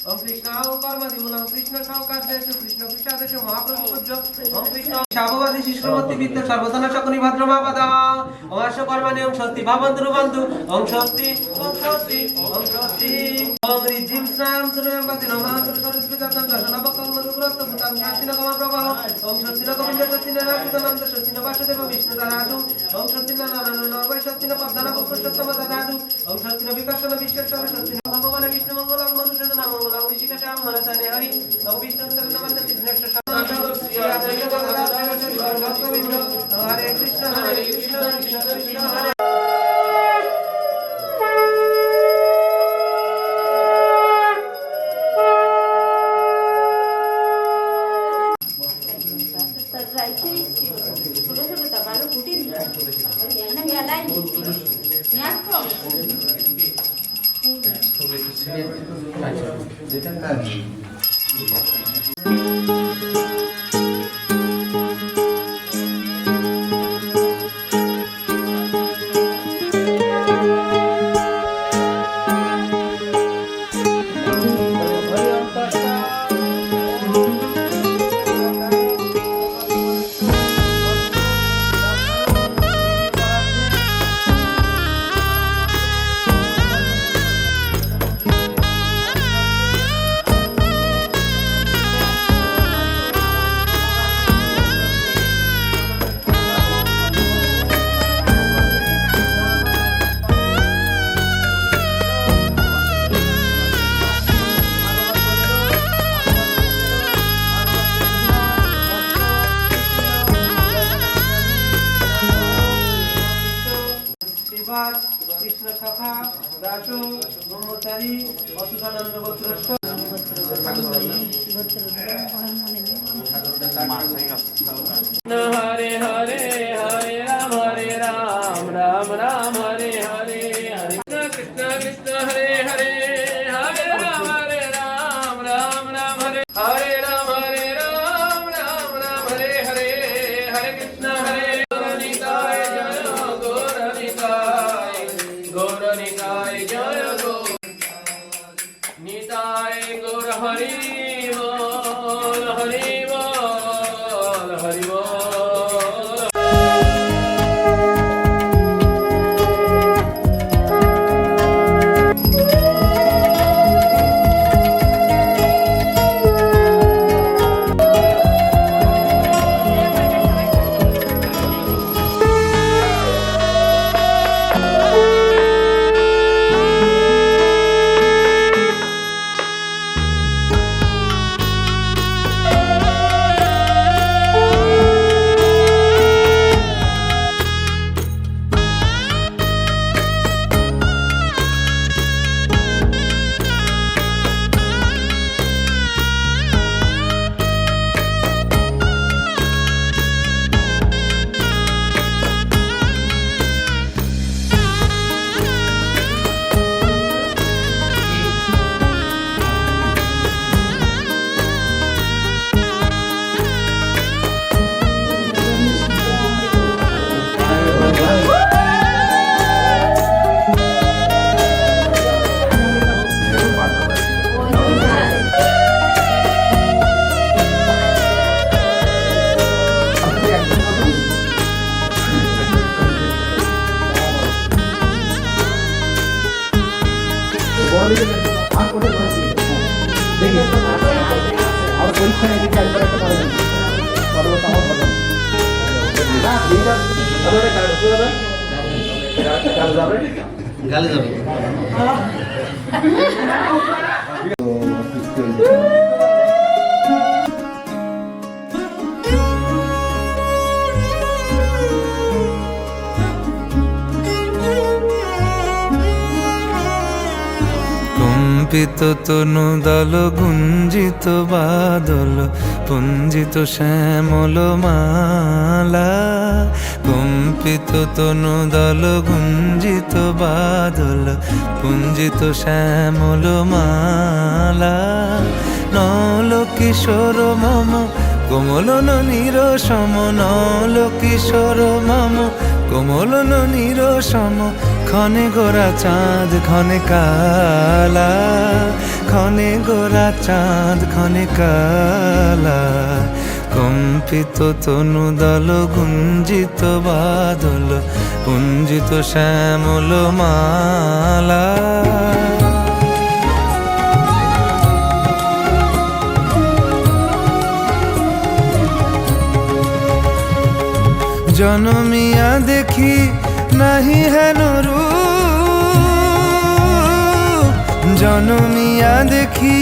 ওম কৃষ্ণ কর্মাদিমূলং কৃষ্ণ সৌকার্যেষু কৃষ্ণ কৃষ্ণাদেশু মহাপ্রভু পূজ্য ওম কৃষ্ণ শাববাদী শিষ্যমূর্তি বিদ্য সর্বধন শকুনি ভদ্রমাপদা ওম আশ কর্মাণি ওম স্বস্তি ভাবন্তু বন্ধু ওম স্বস্তি ওম স্বস্তি ওম স্বস্তি ওম ঋদ্ধিম স্নায়ম সুরয়ম্বতি নমঃ সরস্বতীজাতং দশনবকং মধুগ্রস্ত ভূতাং শাসিন কমা প্রবাহ ওম স্বস্তি ন গোবিন্দ স্বস্তি ন রাধিকানন্দ স্বস্তি ন বাসুদেব বিষ্ণু দাদাতু ওম স্বস্তি ন নারায়ণ বৈ স্বস্তি ন পদ্মনাভ পুরুষোত্তম দাদাতু ওম স্বস্তি ন বিকর্ষণ বিশ্বস্তর স্বস্তি ন ভগবান বিষ্ণু মঙ্গলং মধুসূদন মঙ্গলং ঋষিকেশাং মনসানে হরি ওম বিষ্ণু সরণবদ্ধ কৃষ্ণেশ হরে কৃষ্ণ কৃষ্ণ কৃষ্ণ হরে কৃষ্ণ সখা দাসু ব্রহ্মচারী অসুধানন্দ গোত্রস্য হরে হরে হরে রাম রাম রাম হরে হরে হরে কৃষ্ণ কৃষ্ণ হরে হরে হরে রাম রাম রাম হরে হরে রাম রাম রাম হরে হরে হরে কৃষ্ণ হরে নিতায় জয় গৌর নিতায় জয় গৌর নিতায় গৌর হরি বল হরি বল হরি বল গালে যাবে কম্পিত তনু দল গুঞ্জিত বাদল পুঞ্জিত শ্যামল মালা কম্পিত তনু দল গুঞ্জিত বাদল পুঞ্জিত শ্যামল মালা নল কিশোর মম কোমলন নিরসম নল কিশোর মম কোমলন নিরসম ক্ষণে গোরা চাঁদ ক্ষণে কালা ক্ষণে গোরা চাঁদ ক্ষণে কালা, কম্পিত তনু দল গুঞ্জিত বাদল, পুঞ্জিত শ্যামল মালা। জনমিয়া দেখি নাহি হেন রূপ, জনমিয়া দেখি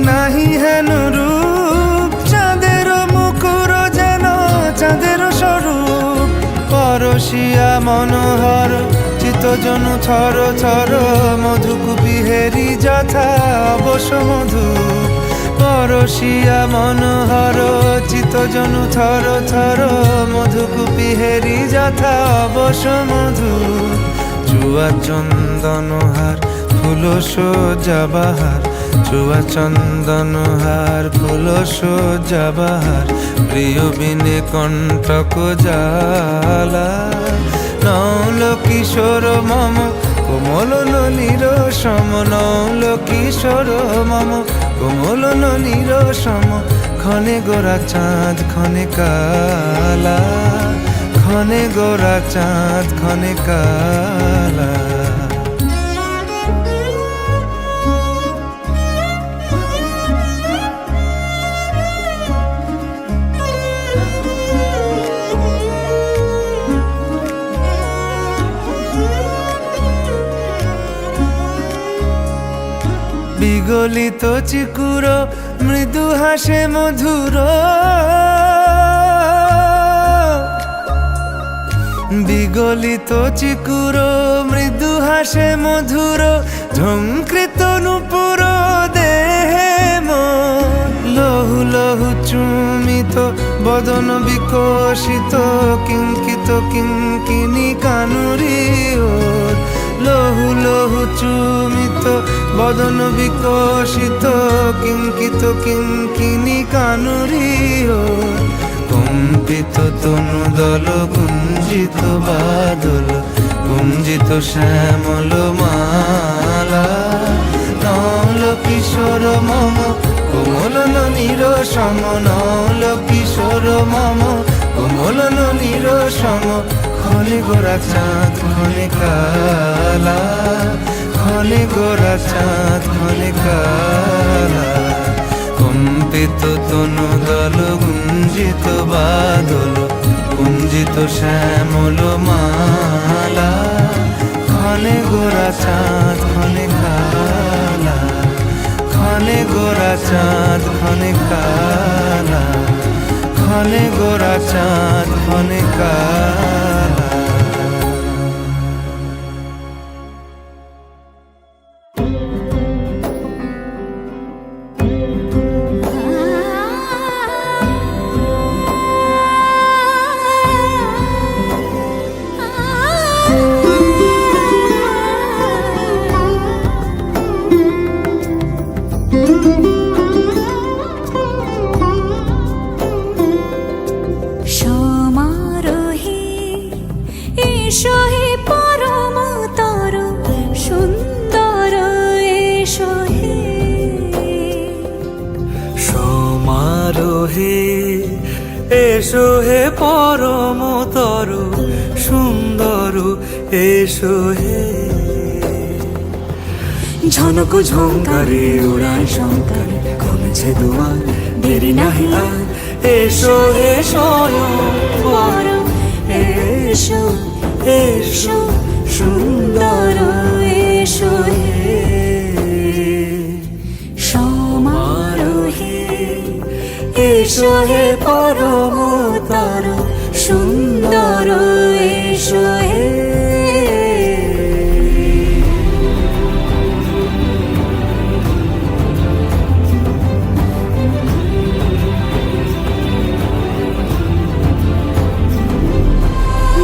নাহি হেন রূপ, চাঁদের মুকুর যেন চাঁদের স্বরূপ, পরশিয়া মনোহর চিত্তজনু থর থর, মধুকুপি হেরি যথা অবশ মধু, পরশিয়া মনোহর চিত্তজনু থর থর, মধুকুপি হেরি যথা অবশ মধু। চুয়া চন্দনহার ফুল সজ্জা বাহার, চুয়া চন্দনহার ফুল সজ্জা বাহার, প্রিয় বিনে কণ্টক জ্বালা। নৌল কিশোর মম কোমল নলির সম, নৌল কিশোর মম কোমল নলির সম, ক্ষণে গোরা চাঁদ ক্ষণে কালা, ক্ষণে গোরা চাঁদ ক্ষণে কালা। বিগলিত চিকুর মৃদু হাসে মধুর, বিগলিত চিকুর মৃদু হাসে মধুর, ঝঙ্কৃত নূপুর দেহে মন, লহু লহু চুমিত বদন বিকশিত, কিঙ্কিত কিঙ্কিনি কানুরি ওর, লহু লহু চুমিত বদন বিকশিত, কিঙ্কিত কিঙ্কিনি কানুরি ওর, কম্পিত তনু দল গুঞ্জিত বাদল, গুঞ্জিত শ্যামল মালা। নৌল কিশোর মম কোমল নলির সম, নৌল কিশোর মম কোমল নলির সম, ক্ষণে গোরা চাঁদ ক্ষণে কালা, ক্ষণে গোরা চাঁদ ক্ষণে কালা। কম্পিত তনু দল গুঞ্জিত বাদল, গুঞ্জিত শ্যামল মালা, ক্ষণে গোরা চাঁদ ক্ষণে কালা, ক্ষণে গোরা চাঁদ ক্ষণে কালা, ক্ষণে গোরা চাঁদ ক্ষণে কালা। এসো হে পরমতর সুন্দর, এসো হে। ঝনক ঝঙ্কারে উড়ায় শঙ্কারে, কমেছে দুয়ার দেরি নাহি আর, এসো হে স্বয়ং পরম, এসো এসো সুন্দর, এসো হে সমারোহে। এসো হে পরমতর সুন্দর, এসো হে।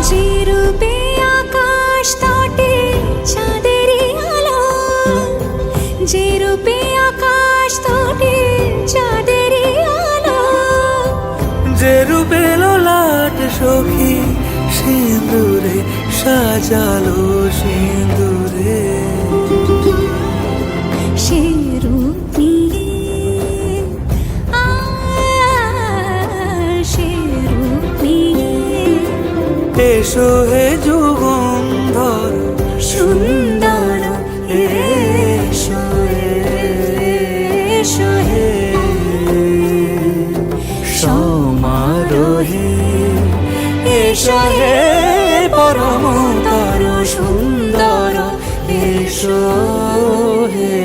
যে রূপে আকাশ তটে চাঁদেরই আলো, যে রূপে আকাশ তটে চাঁদেরই আলো, যে রূপে ললাট সখী সিঁদুরে সাজালো সিঁদুরে, সে রূপ এসো হে যুগন্ধর সুন্দর এসো এসো হে সমারোহে এসো হে পরমতর সুন্দর এসো হে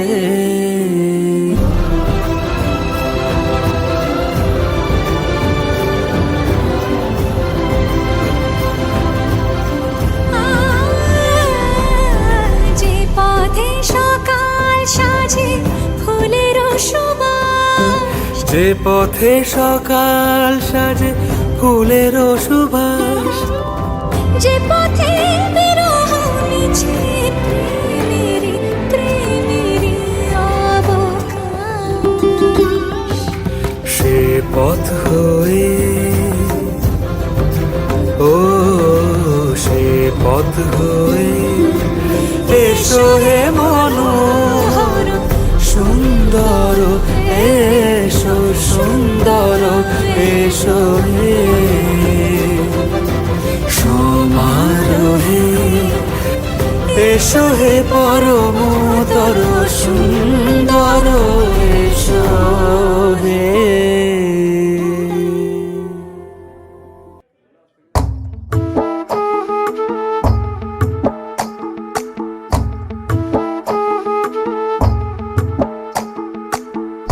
যে পথে সকাল সাজে ফুলের সুবাস যে পথে সকাল সাজে ফুলের সুবাস যে পথে বিরহ মিছে প্রেমেরই প্রেমেরই অবকাশ সে পথ হয়ে ও সে পথ হয়ে এসো হে মনোহর সুন্দর এসো সুন্দর এসো হে সমারোহে এসো হে পরমতর সুন্দর এসো হে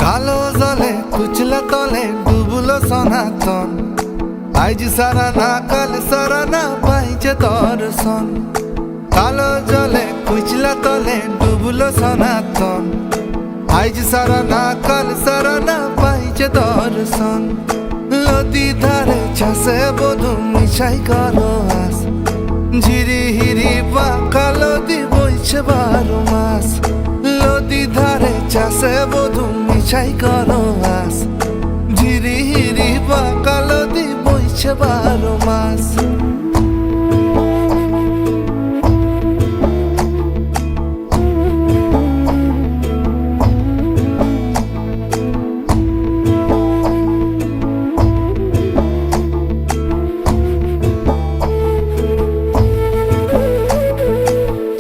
কালো জলে কুচলা তলে ডুবলো সনাতন আজ সারা না কাল সারা না পাইছে দর্শন কালো জলে কুচলা তলে ডুবলো সনাতন আজ সারা না কাল সারা না পাইছে দর্শন নদী ধারে চাষে বধু মিশাই করো আস ঝিরি হিরি পাকা নদী বইছে 12 মাস নদী ধারে চাষে বধু মিশাই করো আস ঝিরি হিরি পাকা নদী বইছে 12 মাস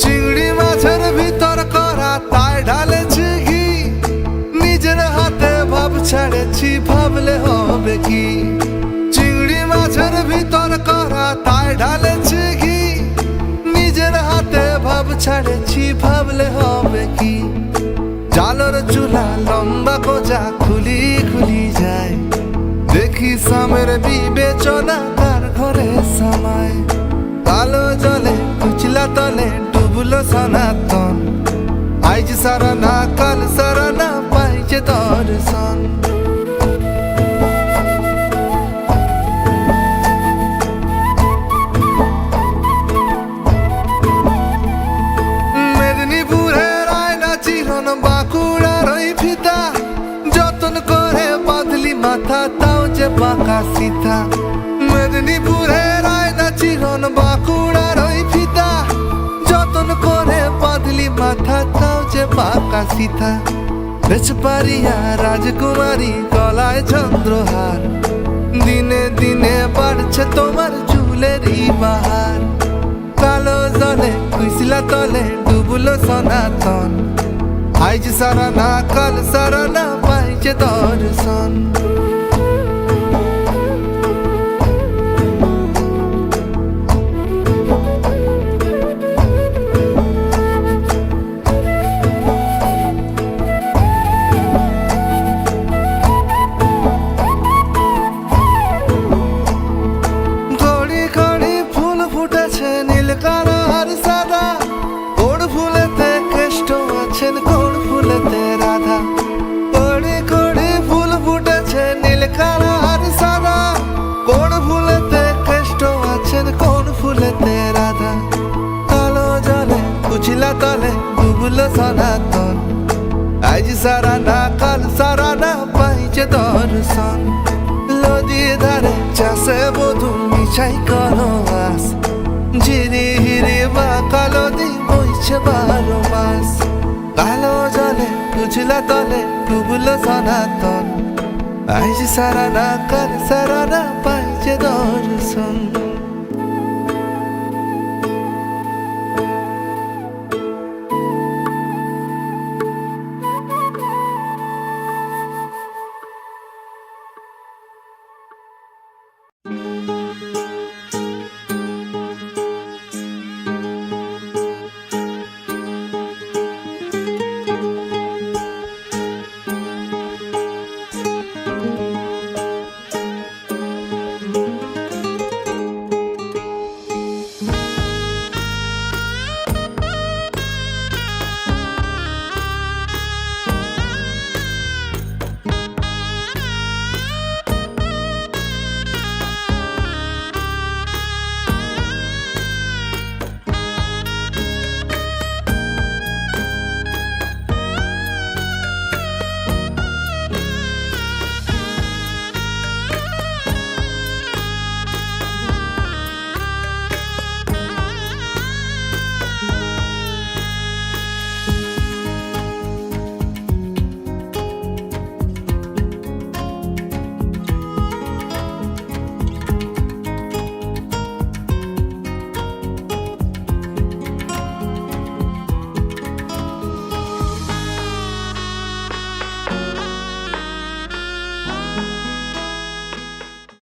চিংড়ি মাছের ভিতর করা তাই ঢালেছি ঘি নিজের হাতে ভাব ছেড়েছি ভাবলে হবে কি চিংড়ি মাছের ভিতর করা তাই ঢালেছি ঘি নিজের হাতে ভাব ছেড়েছি ভাবলে হবে কি জালর চুলা লম্বা কোজা খুলি খুলি যায় দেখি সামের বিবেচনা তার ঘরে সামায় কালো জলে কুচলা তলে ডুবলো সনাতন আজ সারা না কাল সারা না পাইছে দর্শন মেদিনীপুরের আয়না চিরন বাঁকুড়ার ওই ফিতা যতন করে বাঁধলি মাথা তাও যে বাঁকা সিথা মেদিনীপুরের আয়না চিরন বাঁকুড়ার ওই ফিতা যতন করে বাঁধলি মাথা তাও যে বাঁকা সিথা বেচপারিয়া রাজকুমারী গলায় চন্দ্রহার দিনে দিনে বাড়ছে তোমার চুলেরই বাহার কালো জলে কুইসলা তলে ডুবলো সনাতন আজ সারা না কাল সারা না পাইছে দর্শন ঘড়ি ঘড়ি ফুল ফুটেছে নীল কালো আর সাদা কোন ফুলেতে কেষ্ট আছেন কোন ফুলেতে রাধা ঘড়ি ঘড়ি ফুল ফুটেছে নীল কালো আর সাদা কোন ফুলেতে কেষ্ট আছেন কোন ফুলেতে রাধা কালো জলে কুচলা তলে ডুবলো সনাতন আজ সারা না কাল সারা না পাইছে দর্শন নদী ধারে চাষে বধু মিশাই করো আস ঝিরি হিরি বাঁকা নদী বইছে 12 মাস কালো জলে কুচলা তলে ডুবলো সনাতন আজ সারা না কাল সারা না পাইছে দর্শন